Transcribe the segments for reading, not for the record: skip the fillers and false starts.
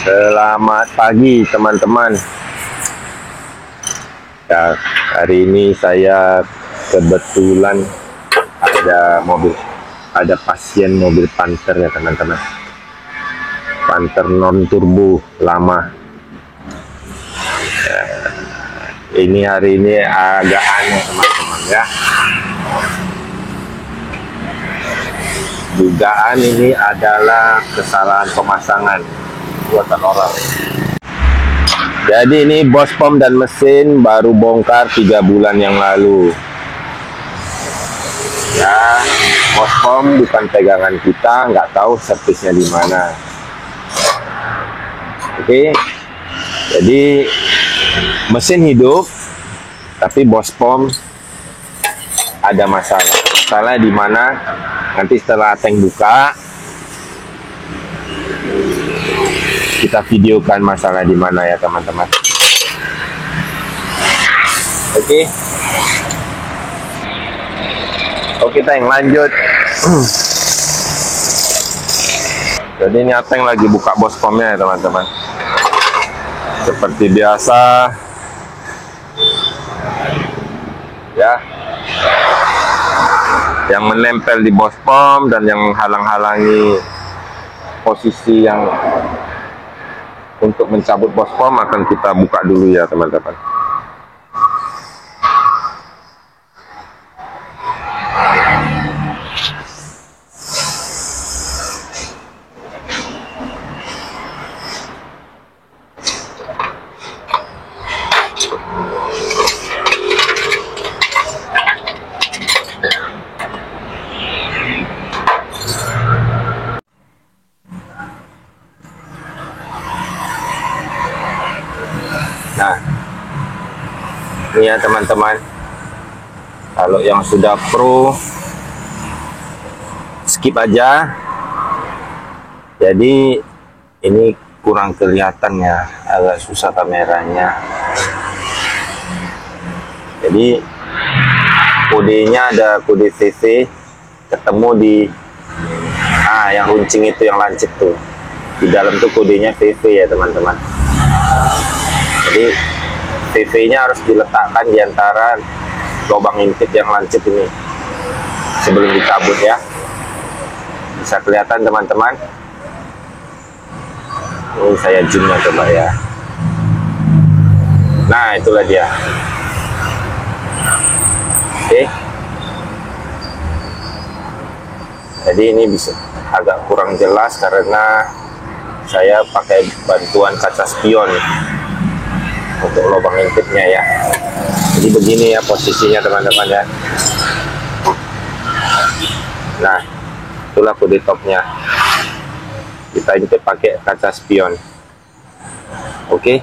Selamat pagi teman-teman. Ya, hari ini saya kebetulan ada pasien mobil Panther ya teman-teman. Panther non turbo lama. Ini hari ini agak aneh teman-teman ya. Dugaan ini adalah kesalahan pemasangan buatan orang. Jadi ini bos pom dan mesin baru bongkar 3 bulan yang lalu. Ya, bos pom bukan pegangan kita, nggak tahu servisnya di mana. Oke, jadi mesin hidup, tapi bos pom ada masalah. Masalah di mana? Nanti setelah tank buka, kita videokan masalah di mana ya teman-teman. Oke. Oke, tank lanjut. Jadi ini tank lagi buka bos pomnya ya teman-teman. Seperti biasa. Ya. Yang menempel di bos pom dan yang halang-halangi posisi yang untuk mencabut bos pom akan kita buka dulu ya teman-teman. Nah, ini ya teman-teman, kalau yang sudah pro skip aja. Jadi ini kurang kelihatan ya, agak susah kameranya. Jadi kodenya ada kode CC, ketemu di yang runcing itu yang lancip tuh, di dalam tuh kodenya VV ya teman-teman. Jadi VV-nya harus diletakkan di antara lubang intip yang lancip ini sebelum dicabut ya. Bisa kelihatan teman-teman. Ini saya zoomnya coba ya. Nah, itulah dia. Oke. Jadi ini bisa agak kurang jelas karena saya pakai bantuan kaca spion untuk lubang intipnya ya. Jadi begini ya posisinya teman-teman ya. Nah, itulah kode topnya. Kita intip pakai kaca spion. Oke.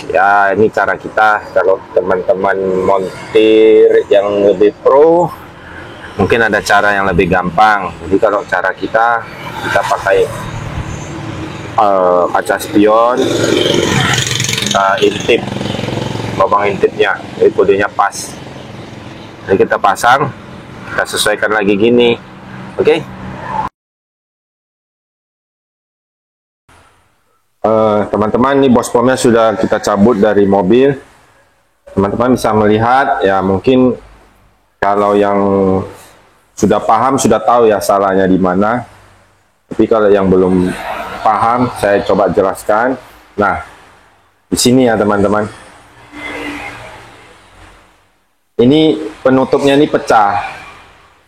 Ya, ini cara kita. Kalau teman-teman montir yang lebih pro, mungkin ada cara yang lebih gampang. Jadi kalau cara kita pakai kaca spion, intip lubang intipnya, jadi kodenya pas. Jadi kita pasang, kita sesuaikan lagi gini. Oke. Teman-teman, ini bos pomnya sudah kita cabut dari mobil. Teman-teman bisa melihat ya, mungkin kalau yang sudah paham sudah tahu ya salahnya di mana. Tapi kalau yang belum paham, saya coba jelaskan. Nah, di sini ya teman-teman. Ini penutupnya ini pecah.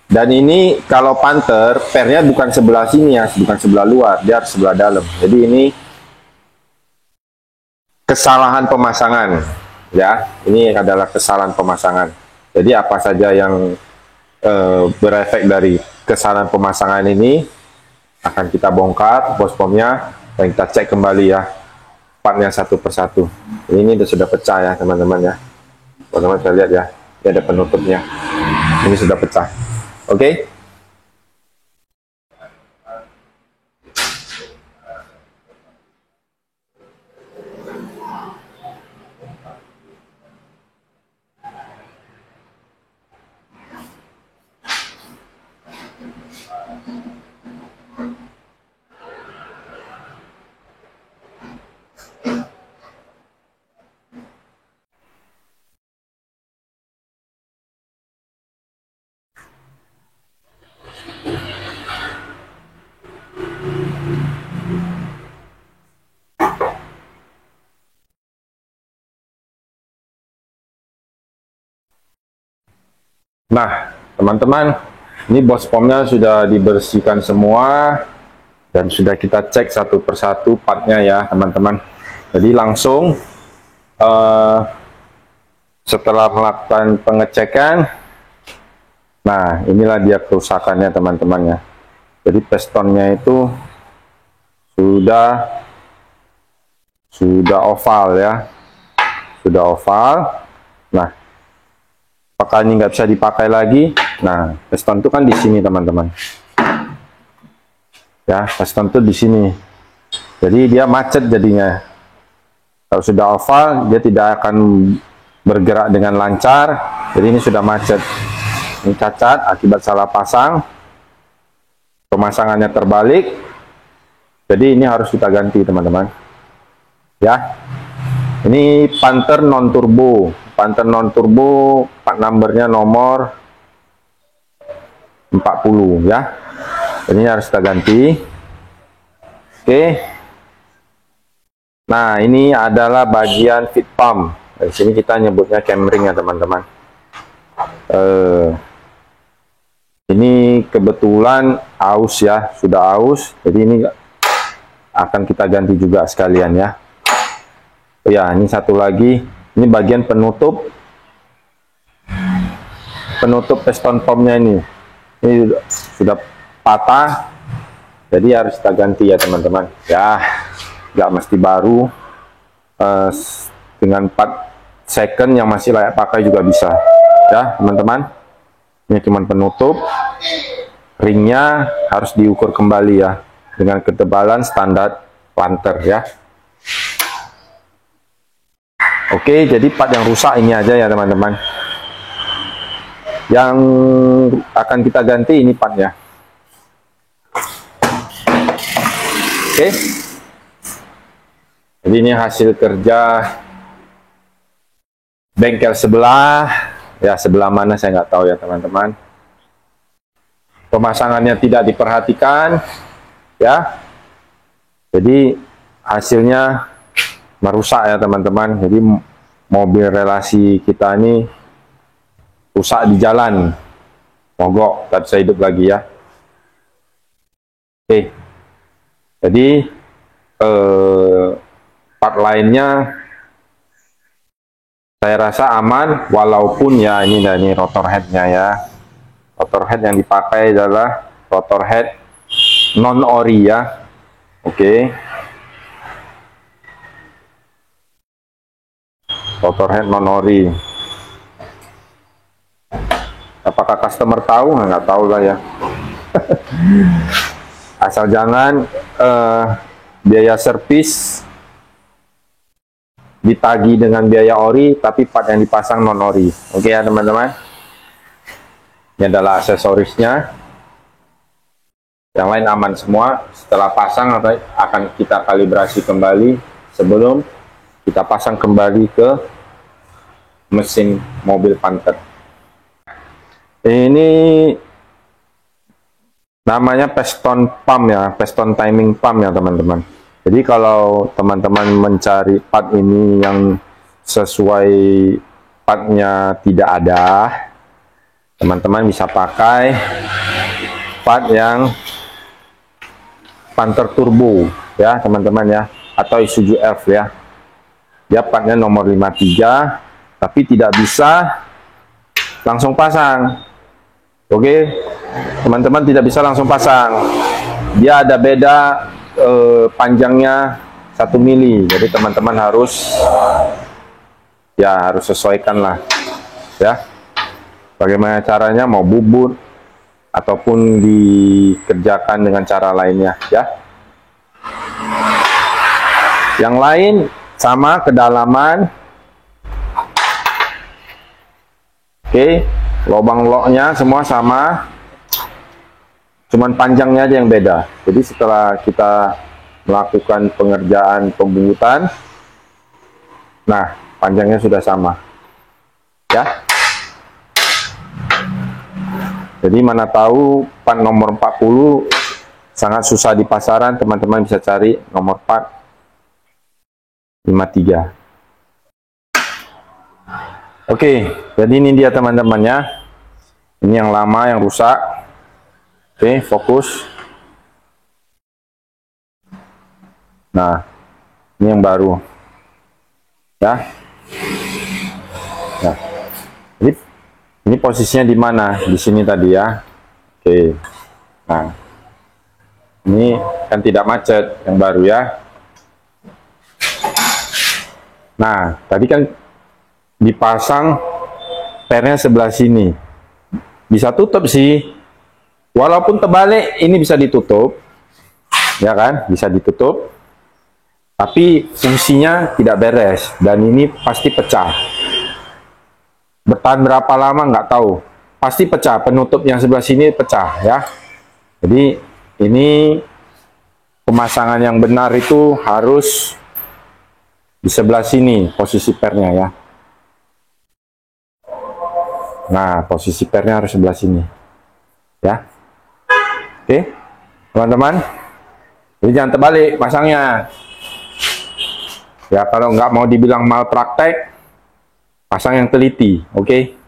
Dan ini kalau Panther, pernya bukan sebelah sini ya, bukan sebelah luar, dia harus sebelah dalam. Jadi ini kesalahan pemasangan ya. Ini adalah kesalahan pemasangan. Jadi apa saja yang berefek dari kesalahan pemasangan ini akan kita bongkar bos pomnya dan kita cek kembali ya partnya satu persatu. Ini sudah pecah ya teman-teman ya. Teman-teman bisa lihat ya, ini ada penutupnya. Ini sudah pecah. Oke. Nah, teman-teman, ini bospomnya sudah dibersihkan semua dan sudah kita cek satu persatu partnya ya, teman-teman. Jadi langsung setelah melakukan pengecekan, nah inilah dia kerusakannya, teman-teman ya. Jadi pistonnya itu sudah oval ya, sudah oval. Nah, apakah ini nggak bisa dipakai lagi? Nah, piston itu kan di sini, teman-teman. Ya, piston itu di sini. Jadi dia macet jadinya. Kalau sudah oval, dia tidak akan bergerak dengan lancar. Jadi ini sudah macet. Ini cacat akibat salah pasang. Pemasangannya terbalik. Jadi ini harus kita ganti, teman-teman. Ya. Ini Panther non turbo. Panther non turbo, part numbernya nomor 40 ya. Ini harus kita ganti. Oke. Nah, ini adalah bagian feed pump. Di sini kita nyebutnya camring ya, teman-teman. Ini kebetulan aus ya, sudah aus. Jadi ini akan kita ganti juga sekalian ya. Oh ya, ini satu lagi. Ini bagian penutup piston pumpnya ini. Ini sudah patah. Jadi harus kita ganti ya, teman-teman. Ya, nggak mesti baru. Dengan part second yang masih layak pakai juga bisa. Ya, teman-teman. Ini cuma penutup. Ringnya harus diukur kembali ya, dengan ketebalan standar Panther ya. Oke, jadi part yang rusak ini aja ya, teman-teman. Yang akan kita ganti ini partnya. Oke. Jadi ini hasil kerja bengkel sebelah. Ya, sebelah mana saya nggak tahu ya, teman-teman. Pemasangannya tidak diperhatikan. Ya. Jadi hasilnya merusak ya, teman-teman. Jadi mobil relasi kita ini rusak di jalan, mogok, tak bisa hidup lagi ya. Oke, jadi part lainnya saya rasa aman, walaupun ya ini dari rotor headnya ya. Rotor head yang dipakai adalah rotor head non ori ya. Oke. Rotor head non ori. Apakah customer tahu? Nggak tahu lah ya. Asal jangan biaya servis ditagi dengan biaya ori, tapi part yang dipasang non ori. Oke ya, teman-teman. Ini adalah aksesorisnya. Yang lain aman semua. Setelah pasang akan kita kalibrasi kembali sebelum kita pasang kembali ke mesin mobil Panther. Ini namanya piston pump ya, piston timing pump ya, teman-teman. Jadi kalau teman-teman mencari part ini yang sesuai partnya tidak ada, teman-teman bisa pakai part yang Panther Turbo ya, teman-teman ya, atau Isuzu Elf ya. Dia partnya nomor 53, tapi tidak bisa langsung pasang. Oke, teman-teman, tidak bisa langsung pasang. Dia ada beda panjangnya 1 mili. Jadi teman-teman harus sesuaikan lah ya. Bagaimana caranya, mau bubut ataupun dikerjakan dengan cara lainnya ya. Yang lain sama kedalaman. Oke, lubang loknya semua sama, cuman panjangnya aja yang beda. Jadi setelah kita melakukan pengerjaan pembungutan, nah panjangnya sudah sama ya. Jadi mana tahu part nomor 40 sangat susah di pasaran, teman-teman bisa cari nomor part 53. Oke, jadi ini dia, teman-teman ya. Ini yang lama yang rusak. Oke, fokus. Nah, ini yang baru. Ya. Nah, ini posisinya di mana? Di sini tadi ya. Oke. Nah, ini kan tidak macet yang baru ya. Nah, tadi kan dipasang pernya sebelah sini. Bisa tutup sih. Walaupun terbalik, ini bisa ditutup. Ya kan? Bisa ditutup. Tapi fungsinya tidak beres. Dan ini pasti pecah. Bertahan berapa lama nggak tahu. Pasti pecah. Penutup yang sebelah sini pecah ya. Jadi ini pemasangan yang benar itu harus di sebelah sini posisi pernya ya. Nah, posisi pernya harus sebelah sini. Ya. Oke. Teman-teman. Jadi jangan terbalik pasangnya. Ya, kalau nggak mau dibilang malpraktek, pasang yang teliti, oke?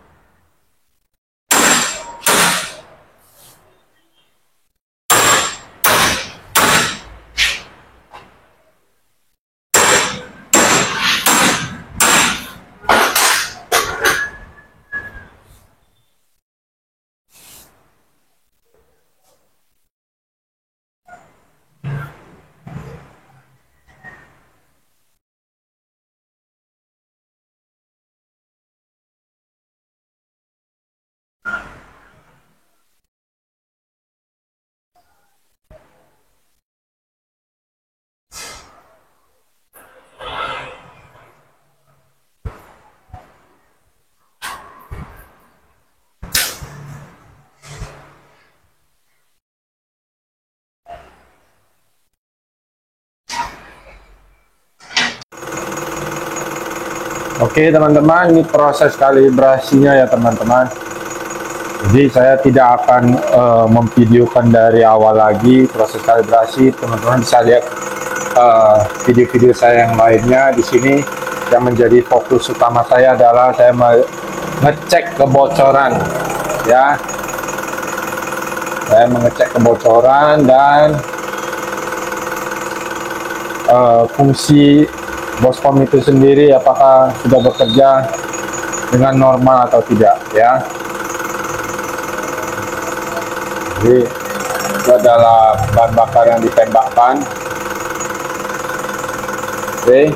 Oke teman-teman, ini proses kalibrasinya ya teman-teman. Jadi saya tidak akan memvideokan dari awal lagi proses kalibrasi. Teman-teman bisa lihat video-video saya yang lainnya di sini. Yang menjadi fokus utama saya adalah saya mengecek kebocoran, ya. Saya mengecek kebocoran dan fungsi BOSCOM itu sendiri apakah sudah bekerja dengan normal atau tidak ya. Jadi itu adalah bahan bakar yang ditembakkan. Oke.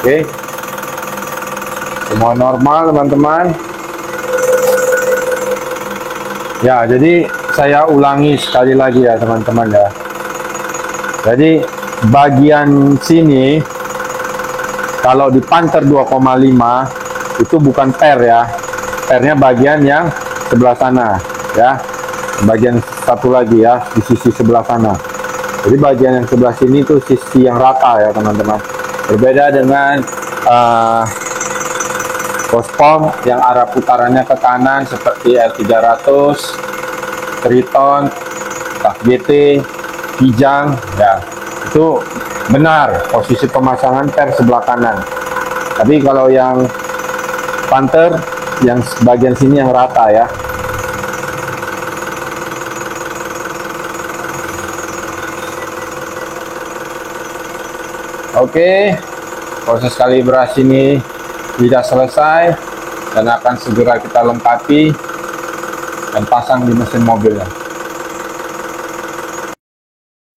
Oke, semua normal teman-teman. Ya, jadi saya ulangi sekali lagi ya teman-teman ya. Jadi bagian sini kalau di Panther 2,5 itu bukan per ya. Pernya bagian yang sebelah sana ya. Bagian satu lagi ya di sisi sebelah sana. Jadi bagian yang sebelah sini itu sisi yang rata ya teman-teman. Berbeda dengan BOSCOM yang arah putarannya ke kanan seperti L300, Triton, GT, Kijang, ya itu benar posisi pemasangan per sebelah kanan. Tapi kalau yang Panther yang bagian sini yang rata ya. Oke, proses kalibrasi ini tidak selesai dan akan segera kita lengkapi dan pasang di mesin mobilnya.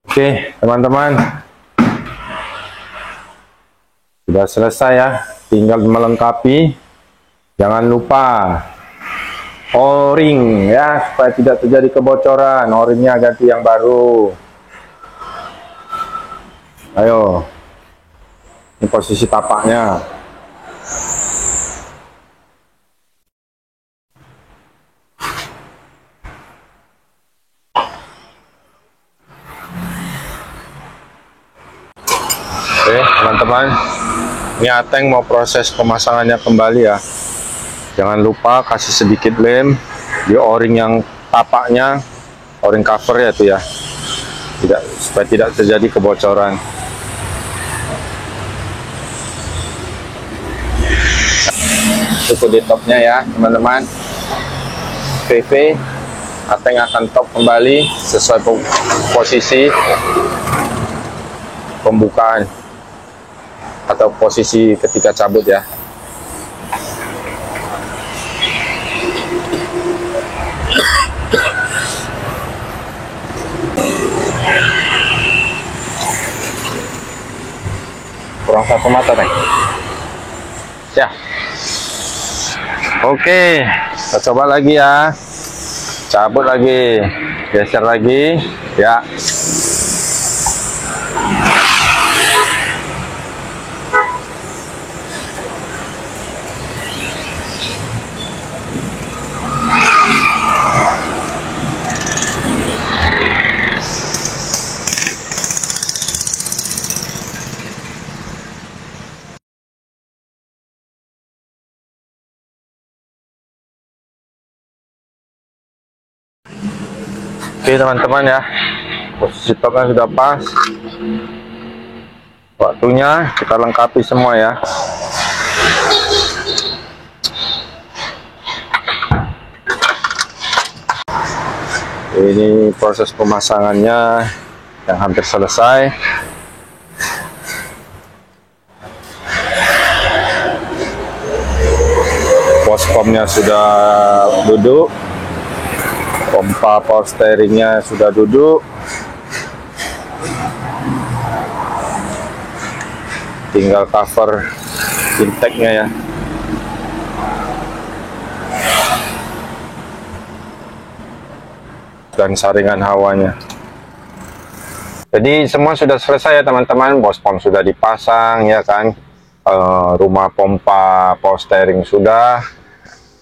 Oke, teman-teman, sudah selesai ya, tinggal melengkapi. Jangan lupa O-ring ya, supaya tidak terjadi kebocoran. O-ringnya ganti yang baru. Ayo. Ini posisi tapaknya. teman-teman. Ini Ateng mau proses pemasangannya kembali ya. Jangan lupa kasih sedikit lem di o-ring yang tapaknya, o-ring cover ya tuh ya. Supaya tidak terjadi kebocoran. Cukup di topnya ya teman-teman. VV Ateng akan top kembali sesuai posisi pembukaan atau posisi ketika cabut ya. Kurang satu mata nih ya. Oke, kita coba lagi ya. Cabut lagi, geser lagi ya. Oke teman-teman ya, posisi topnya sudah pas. Waktunya kita lengkapi semua ya. Ini proses pemasangannya yang hampir selesai. Pospomnya sudah duduk. Pompa power steeringnya sudah duduk, tinggal cover intake-nya ya. Dan saringan hawanya. Jadi semua sudah selesai ya teman-teman. Bospom sudah dipasang ya kan. Rumah pompa power steering sudah.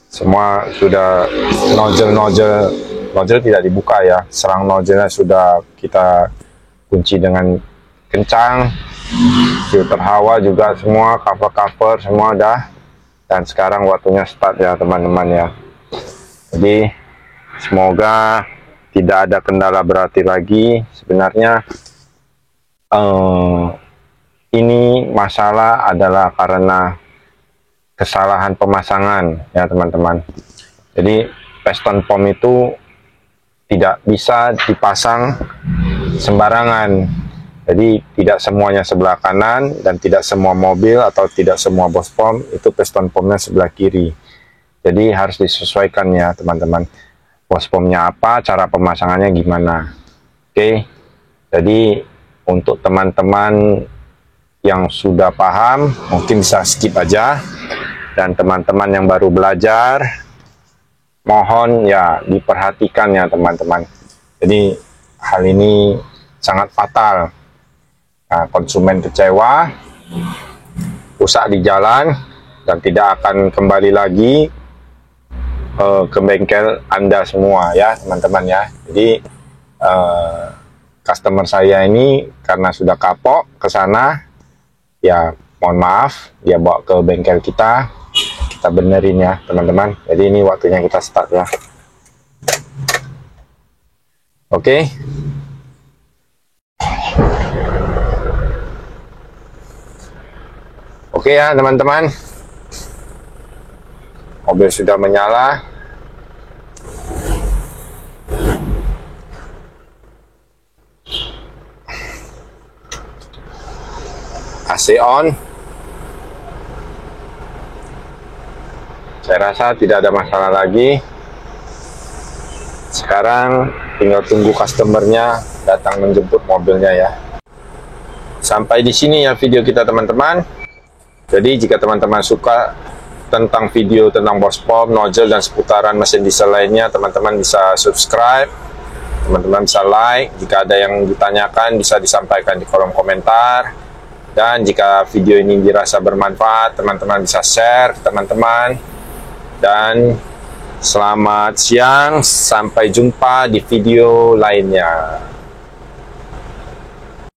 Semua sudah, nozzle tidak dibuka ya, serang nozzle-nya sudah kita kunci dengan kencang, filter hawa juga semua, cover semua udah, dan sekarang waktunya start ya teman-teman ya. Jadi semoga tidak ada kendala berarti lagi. Sebenarnya ini masalah adalah karena kesalahan pemasangan ya teman-teman. Jadi piston pom itu tidak bisa dipasang sembarangan. Jadi tidak semuanya sebelah kanan dan tidak semua mobil atau tidak semua bospom itu piston pomnya sebelah kiri. Jadi harus disesuaikan ya teman-teman. Bospomnya apa, cara pemasangannya gimana. Oke. Jadi untuk teman-teman yang sudah paham mungkin bisa skip aja. Dan teman-teman yang baru belajar, mohon ya diperhatikan ya teman-teman. Jadi hal ini sangat fatal. Nah, konsumen kecewa, rusak di jalan, dan tidak akan kembali lagi ke bengkel Anda semua ya teman-teman ya. Jadi customer saya ini karena sudah kapok ke sana, ya mohon maaf, dia bawa ke bengkel kita benerin ya teman-teman. Jadi ini waktunya kita start ya. Oke. Oke ya teman-teman, mobil sudah menyala. AC on. Saya rasa tidak ada masalah lagi. Sekarang tinggal tunggu customernya datang menjemput mobilnya ya. Sampai di sini ya video kita teman-teman. Jadi jika teman-teman suka tentang video tentang bospom, nozzle, dan seputaran mesin diesel lainnya, teman-teman bisa subscribe, teman-teman bisa like. Jika ada yang ditanyakan bisa disampaikan di kolom komentar. Dan jika video ini dirasa bermanfaat, teman-teman bisa share ke teman-teman. Dan selamat siang, sampai jumpa di video lainnya.